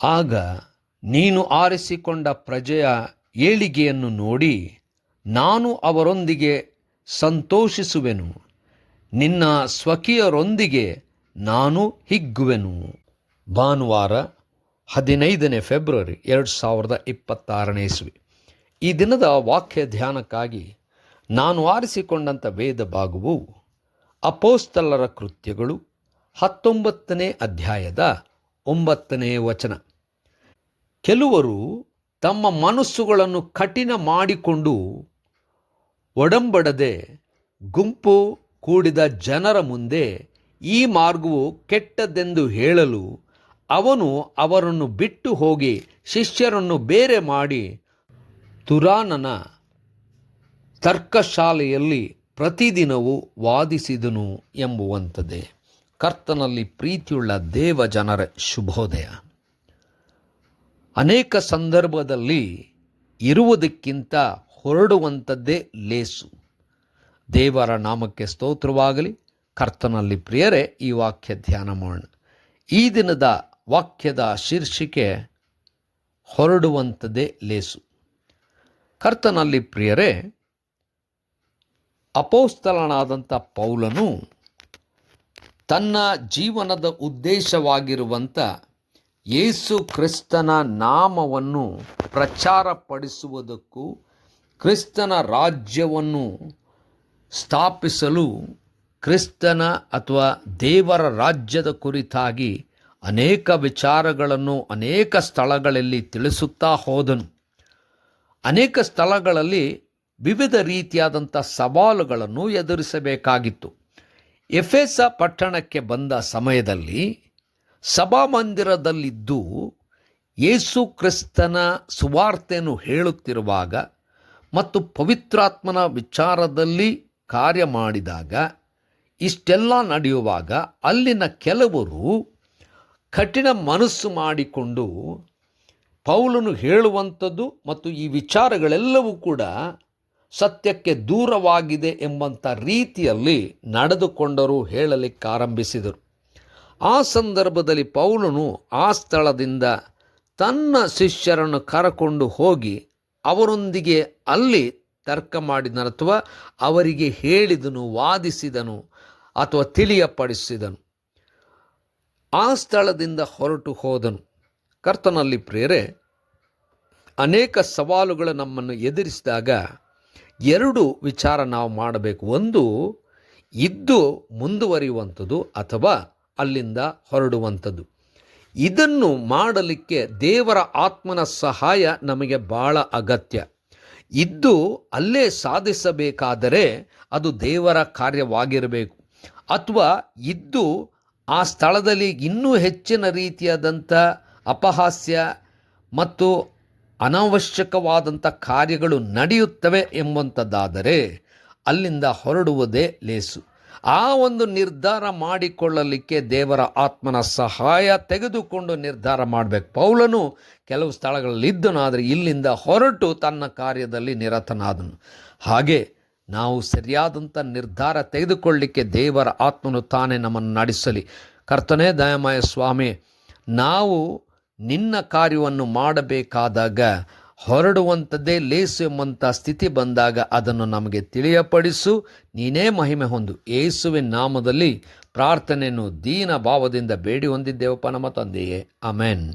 ಆಗ ನೀನು ಆರಿಸಿಕೊಂಡ ಪ್ರಜೆಯ ಏಳಿಗೆಯನ್ನು ನೋಡಿ ನಾನು ಅವರೊಂದಿಗೆ ಸಂತೋಷಿಸುವೆನು, ನಿನ್ನ ಸ್ವಕೀಯರೊಂದಿಗೆ ನಾನು ಹಿಗ್ಗುವೆನು. ಭಾನುವಾರ 15 ಫೆಬ್ರವರಿ 2026 ಇಸ್ವಿ. ಈ ದಿನದ ವಾಕ್ಯ ಧ್ಯಾನಕ್ಕಾಗಿ ನಾನು ಆರಿಸಿಕೊಂಡಂಥ ವೇದ ಭಾಗವು ಅಪೊಸ್ತಲರ ಕೃತ್ಯಗಳು 19ನೇ ಅಧ್ಯಾಯದ 9ನೇ ವಚನ. ಕೆಲವರು ತಮ್ಮ ಮನಸ್ಸುಗಳನ್ನು ಕಠಿಣ ಮಾಡಿಕೊಂಡು ಒಡಂಬಡದೆ ಗುಂಪು ಕೂಡಿದ ಜನರ ಮುಂದೆ ಈ ಮಾರ್ಗವು ಕೆಟ್ಟದ್ದೆಂದು ಹೇಳಲು ಅವನು ಅವರನ್ನು ಬಿಟ್ಟು ಹೋಗಿ ಶಿಷ್ಯರನ್ನು ಬೇರೆ ಮಾಡಿ ತುರಾನನ ತರ್ಕಶಾಲೆಯಲ್ಲಿ ಪ್ರತಿದಿನವೂ ವಾದಿಸಿದನು ಎಂಬುವಂಥದ್ದೇ. ಕರ್ತನಲ್ಲಿ ಪ್ರೀತಿಯುಳ್ಳ ದೇವ ಜನರ ಶುಭೋದಯ. ಅನೇಕ ಸಂದರ್ಭದಲ್ಲಿ ಇರುವುದಕ್ಕಿಂತ ಹೊರಡುವಂಥದ್ದೇ ಲೇಸು. ದೇವರ ನಾಮಕ್ಕೆ ಸ್ತೋತ್ರವಾಗಲಿ. ಕರ್ತನಲ್ಲಿ ಪ್ರಿಯರೇ, ಈ ವಾಕ್ಯ ಧ್ಯಾನ ಮಾಡೋಣ. ಈ ದಿನದ ವಾಕ್ಯದ ಶೀರ್ಷಿಕೆ ಹೊರಡುವಂಥದ್ದೇ ಲೇಸು. ಕರ್ತನಲ್ಲಿ ಪ್ರಿಯರೇ, ಅಪೊಸ್ತಲನಾದಂಥ ಪೌಲನು ತನ್ನ ಜೀವನದ ಉದ್ದೇಶವಾಗಿರುವಂಥ ಯೇಸು ಕ್ರಿಸ್ತನ ನಾಮವನ್ನು ಪ್ರಚಾರಪಡಿಸುವುದಕ್ಕೂ ಕ್ರಿಸ್ತನ ರಾಜ್ಯವನ್ನು ಸ್ಥಾಪಿಸಲು ಕ್ರಿಸ್ತನ ಅಥವಾ ದೇವರ ರಾಜ್ಯದ ಕುರಿತಾಗಿ ಅನೇಕ ವಿಚಾರಗಳನ್ನು ಅನೇಕ ಸ್ಥಳಗಳಲ್ಲಿ ತಿಳಿಸುತ್ತಾ ಹೋದನು. ಅನೇಕ ಸ್ಥಳಗಳಲ್ಲಿ ವಿವಿಧ ರೀತಿಯಾದಂಥ ಸವಾಲುಗಳನ್ನು ಎದುರಿಸಬೇಕಾಗಿತ್ತು. ಎಫೆಸ ಪಟ್ಟಣಕ್ಕೆ ಬಂದ ಸಮಯದಲ್ಲಿ ಸಭಾಮಂದಿರದಲ್ಲಿದ್ದು ಯೇಸು ಕ್ರಿಸ್ತನ ಸುವಾರ್ತೆಯನ್ನು ಹೇಳುತ್ತಿರುವಾಗ ಮತ್ತು ಪವಿತ್ರಾತ್ಮನ ವಿಚಾರದಲ್ಲಿ ಕಾರ್ಯ ಮಾಡಿದಾಗ, ಇಷ್ಟೆಲ್ಲ ನಡೆಯುವಾಗ ಅಲ್ಲಿನ ಕೆಲವರು ಕಠಿಣ ಮನಸ್ಸು ಮಾಡಿಕೊಂಡು ಪೌಲನು ಹೇಳುವಂಥದ್ದು ಮತ್ತು ಈ ವಿಚಾರಗಳೆಲ್ಲವೂ ಕೂಡ ಸತ್ಯಕ್ಕೆ ದೂರವಾಗಿದೆ ಎಂಬಂಥ ರೀತಿಯಲ್ಲಿ ನಡೆದುಕೊಂಡರು, ಹೇಳಲಿಕ್ಕೆ ಆರಂಭಿಸಿದರು. ಆ ಸಂದರ್ಭದಲ್ಲಿ ಪೌಲನು ಆ ಸ್ಥಳದಿಂದ ತನ್ನ ಶಿಷ್ಯರನ್ನು ಕರಕೊಂಡು ಹೋಗಿ ಅವರೊಂದಿಗೆ ಅಲ್ಲಿ ತರ್ಕ ಮಾಡಿದನು ಅಥವಾ ಅವರಿಗೆ ಹೇಳಿದನು, ವಾದಿಸಿದನು ಅಥವಾ ತಿಳಿಯಪಡಿಸಿದನು. ಆ ಸ್ಥಳದಿಂದ ಹೊರಟು ಹೋದನು. ಕರ್ತನಲ್ಲಿ ಪ್ರಿಯರೇ, ಅನೇಕ ಸವಾಲುಗಳು ನಮ್ಮನ್ನು ಎದುರಿಸಿದಾಗ ಎರಡು ವಿಚಾರ ನಾವು ಮಾಡಬೇಕು. ಒಂದು, ಇದ್ದು ಮುಂದುವರಿಯುವಂಥದ್ದು ಅಥವಾ ಅಲ್ಲಿಂದ ಹೊರಡುವಂಥದ್ದು. ಇದನ್ನು ಮಾಡಲಿಕ್ಕೆ ದೇವರ ಆತ್ಮನ ಸಹಾಯ ನಮಗೆ ಬಹಳ ಅಗತ್ಯ. ಇದ್ದು ಅಲ್ಲೇ ಸಾಧಿಸಬೇಕಾದರೆ ಅದು ದೇವರ ಕಾರ್ಯವಾಗಿರಬೇಕು. ಅಥವಾ ಇದ್ದು ಆ ಸ್ಥಳದಲ್ಲಿ ಇನ್ನೂ ಹೆಚ್ಚಿನ ರೀತಿಯಾದಂಥ ಅಪಹಾಸ್ಯ ಮತ್ತು ಅನಾವಶ್ಯಕವಾದಂಥ ಕಾರ್ಯಗಳು ನಡೆಯುತ್ತವೆ ಎಂಬಂಥದ್ದಾದರೆ ಅಲ್ಲಿಂದ ಹೊರಡುವುದೇ ಲೇಸು. ಆ ಒಂದು ನಿರ್ಧಾರ ಮಾಡಿಕೊಳ್ಳಲಿಕ್ಕೆ ದೇವರ ಆತ್ಮನ ಸಹಾಯ ತೆಗೆದುಕೊಂಡು ನಿರ್ಧಾರ ಮಾಡಬೇಕು. ಪೌಲನು ಕೆಲವು ಸ್ಥಳಗಳಲ್ಲಿದ್ದನು, ಆದರೆ ಇಲ್ಲಿಂದ ಹೊರಟು ತನ್ನ ಕಾರ್ಯದಲ್ಲಿ ನಿರತನಾದನು. ಹಾಗೆ ನಾವು ಸರಿಯಾದಂಥ ನಿರ್ಧಾರ ತೆಗೆದುಕೊಳ್ಳಲಿಕ್ಕೆ ದೇವರ ಆತ್ಮನು ತಾನೇ ನಮ್ಮನ್ನು ನಡೆಸಲಿ. ಕರ್ತನೇ ದಯಾಮಯ ಸ್ವಾಮಿ, ನಾವು ನಿನ್ನ ಕಾರ್ಯವನ್ನು ಮಾಡಬೇಕಾದಾಗ ಹೊರಡುವಂಥದ್ದೇ ಲೇಸು ಎಂಬಂಥ ಸ್ಥಿತಿ ಬಂದಾಗ ಅದನ್ನು ನಮಗೆ ತಿಳಿಯಪಡಿಸು. ನೀನೇ ಮಹಿಮೆ ಹೊಂದು. ಯೇಸುವಿನ ನಾಮದಲ್ಲಿ ಪ್ರಾರ್ಥನೆಯನ್ನು ದೀನ ಭಾವದಿಂದ ಬೇಡಿ ಹೊಂದಿದ್ದೇವಪ್ಪ ನಮ್ಮ ತಂದೆಯೇ, ಆಮೆನ್.